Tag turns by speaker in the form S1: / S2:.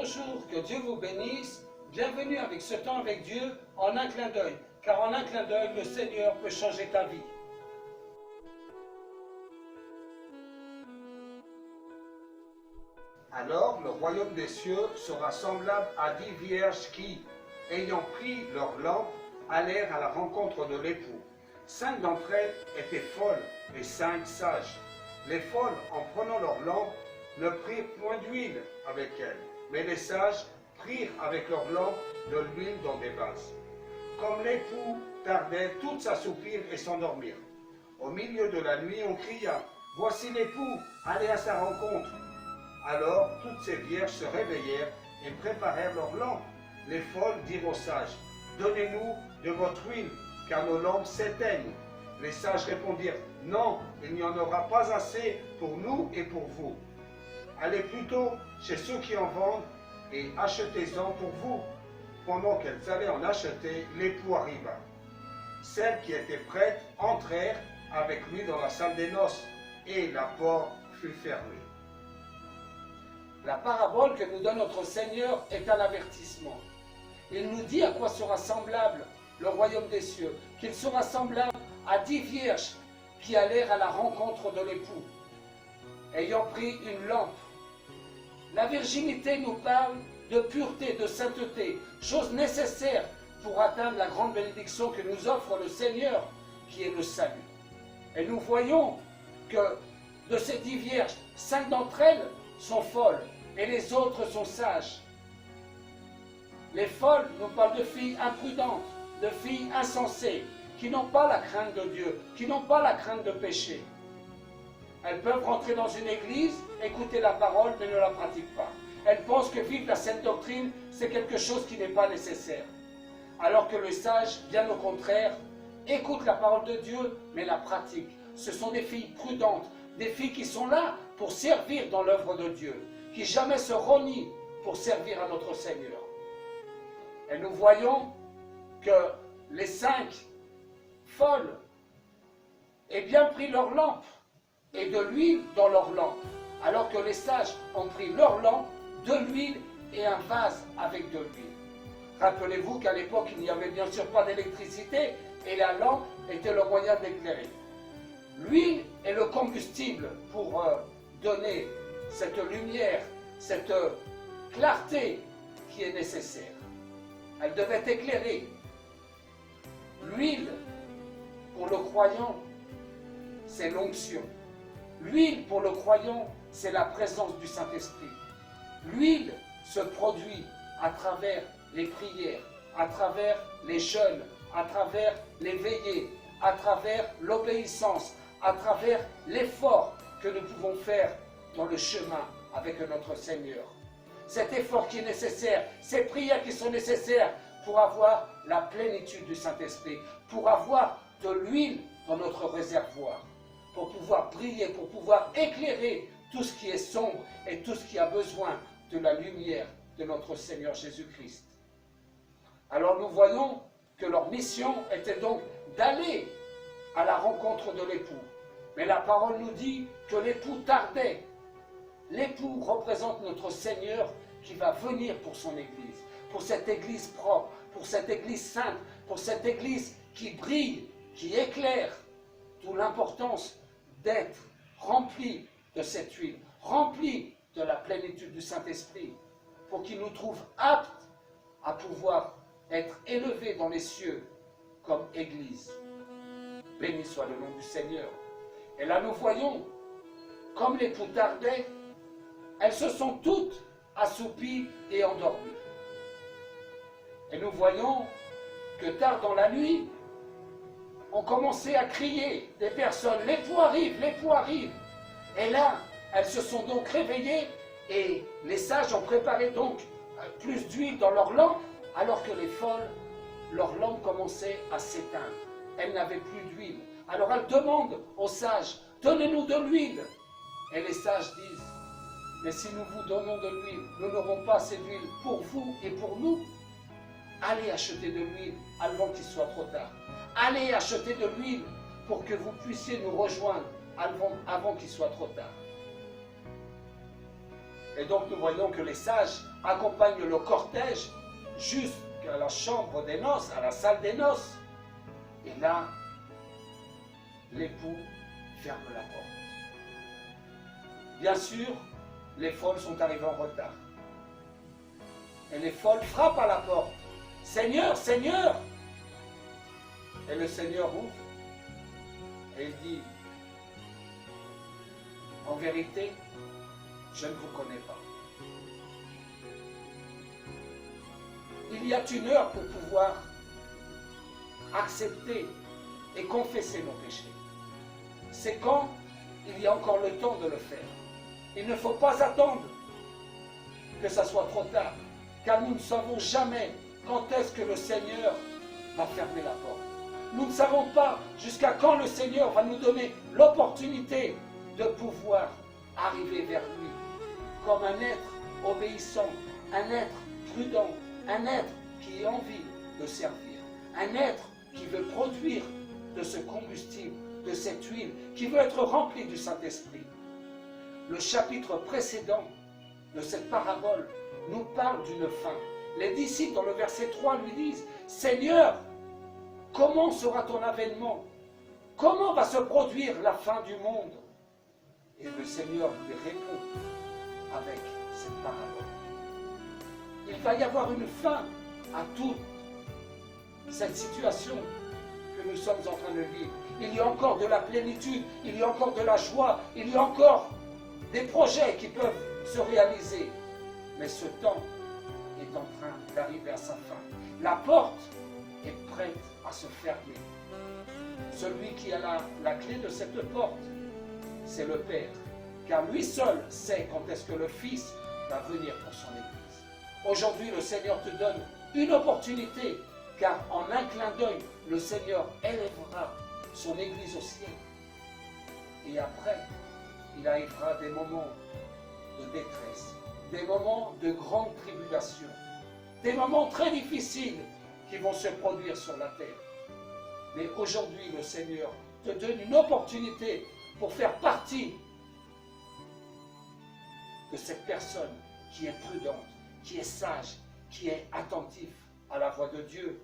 S1: Bonjour, que Dieu vous bénisse. Bienvenue avec ce temps avec Dieu en un clin d'œil, car en un clin d'œil, le Seigneur peut changer ta vie.
S2: Alors le royaume des cieux sera semblable à 10 vierges qui, ayant pris leur lampe, allèrent à la rencontre de l'époux. 5 d'entre elles étaient folles et 5 sages. Les folles, en prenant leur lampe, ne prirent point d'huile avec elles, mais les sages prirent avec leur lampe de l'huile dans des vases. Comme l'époux tardait, toutes s'assoupirent et s'endormirent. Au milieu de la nuit, on cria « Voici l'époux, allez à sa rencontre !» Alors toutes ces vierges se réveillèrent et préparèrent leurs lampes. Les folles dirent aux sages « Donnez-nous de votre huile, car nos lampes s'éteignent. » Les sages répondirent « Non, il n'y en aura pas assez pour nous et pour vous. Allez plutôt chez ceux qui en vendent et achetez-en pour vous. » Pendant qu'elles allaient en acheter, l'époux arriva. Celles qui étaient prêtes entrèrent avec lui dans la salle des noces, et la porte fut fermée.
S1: La parabole que nous donne notre Seigneur est un avertissement. Il nous dit à quoi sera semblable le royaume des cieux, qu'il sera semblable à 10 vierges qui allèrent à la rencontre de l'époux, ayant pris une lampe. La virginité nous parle de pureté, de sainteté, chose nécessaire pour atteindre la grande bénédiction que nous offre le Seigneur, qui est le salut. Et nous voyons que de ces 10 vierges, 5 d'entre elles sont folles et les autres sont sages. Les folles nous parlent de filles imprudentes, de filles insensées, qui n'ont pas la crainte de Dieu, qui n'ont pas la crainte de pécher. Elles peuvent rentrer dans une église, écouter la parole, mais ne la pratiquent pas. Elles pensent que vivre la sainte doctrine, c'est quelque chose qui n'est pas nécessaire. Alors que le sage, bien au contraire, écoute la parole de Dieu, mais la pratique. Ce sont des filles prudentes, des filles qui sont là pour servir dans l'œuvre de Dieu, qui jamais se renient pour servir à notre Seigneur. Et nous voyons que les 5 folles aient bien pris leur lampe et de l'huile dans leur lampe, alors que les sages ont pris leur lampe, de l'huile et un vase avec de l'huile. Rappelez-vous qu'à l'époque, il n'y avait bien sûr pas d'électricité et la lampe était le moyen d'éclairer. L'huile est le combustible pour donner cette lumière, cette clarté qui est nécessaire. Elle devait éclairer. L'huile, pour le croyant, c'est l'onction. L'huile, pour le croyant, c'est la présence du Saint-Esprit. L'huile se produit à travers les prières, à travers les jeûnes, à travers les veillées, à travers l'obéissance, à travers l'effort que nous pouvons faire dans le chemin avec notre Seigneur. Cet effort qui est nécessaire, ces prières qui sont nécessaires pour avoir la plénitude du Saint-Esprit, pour avoir de l'huile dans notre réservoir, pour pouvoir briller, pour pouvoir éclairer tout ce qui est sombre et tout ce qui a besoin de la lumière de notre Seigneur Jésus-Christ. Alors nous voyons que leur mission était donc d'aller à la rencontre de l'époux. Mais la parole nous dit que l'époux tardait. L'époux représente notre Seigneur qui va venir pour son Église, pour cette Église propre, pour cette Église sainte, pour cette Église qui brille, qui éclaire. D'où l'importance d'être rempli de cette huile, rempli de la plénitude du Saint-Esprit, pour qu'il nous trouve aptes à pouvoir être élevés dans les cieux comme Église. Béni soit le nom du Seigneur. Et là nous voyons, comme l'époux tardait, elles se sont toutes assoupies et endormies. Et nous voyons que tard dans la nuit, on commençait à crier des personnes, l'époux arrive, l'époux arrive. Et là, elles se sont donc réveillées et les sages ont préparé donc plus d'huile dans leurs lampes, alors que les folles, leurs lampes commençaient à s'éteindre. Elles n'avaient plus d'huile. Alors elles demandent aux sages, donnez-nous de l'huile. Et les sages disent, mais si nous vous donnons de l'huile, nous n'aurons pas assez d'huile pour vous et pour nous. Allez acheter de l'huile avant qu'il soit trop tard. Allez acheter de l'huile pour que vous puissiez nous rejoindre avant qu'il soit trop tard. Et donc nous voyons que les sages accompagnent le cortège jusqu'à la chambre des noces, à la salle des noces. Et là, l'époux ferme la porte. Bien sûr, les folles sont arrivées en retard. Et les folles frappent à la porte. « Seigneur, Seigneur !» Et le Seigneur ouvre et il dit, « En vérité, je ne vous connais pas. » Il y a une heure pour pouvoir accepter et confesser nos péchés. C'est quand il y a encore le temps de le faire. Il ne faut pas attendre que ça soit trop tard, car nous ne savons jamais quand est-ce que le Seigneur va fermer la porte. Nous ne savons pas jusqu'à quand le Seigneur va nous donner l'opportunité de pouvoir arriver vers lui comme un être obéissant, un être prudent, un être qui a envie de servir, un être qui veut produire de ce combustible, de cette huile, qui veut être rempli du Saint-Esprit. Le chapitre précédent de cette parabole nous parle d'une fin. Les disciples, dans le verset 3, lui disent « Seigneur, comment sera ton avènement? Comment va se produire la fin du monde ?» Et le Seigneur lui répond avec cette parabole. Il va y avoir une fin à toute cette situation que nous sommes en train de vivre. Il y a encore de la plénitude, il y a encore de la joie, il y a encore des projets qui peuvent se réaliser. Mais ce temps est en train d'arriver à sa fin. La porte est prête à se fermer. Celui qui a la clé de cette porte, c'est le Père. Car lui seul sait quand est-ce que le Fils va venir pour son Église. Aujourd'hui, le Seigneur te donne une opportunité, car en un clin d'œil, le Seigneur élèvera son Église au ciel. Et après, il arrivera des moments de détresse, des moments de grande tribulation, des moments très difficiles qui vont se produire sur la terre. Mais aujourd'hui, le Seigneur te donne une opportunité pour faire partie de cette personne qui est prudente, qui est sage, qui est attentif à la voix de Dieu.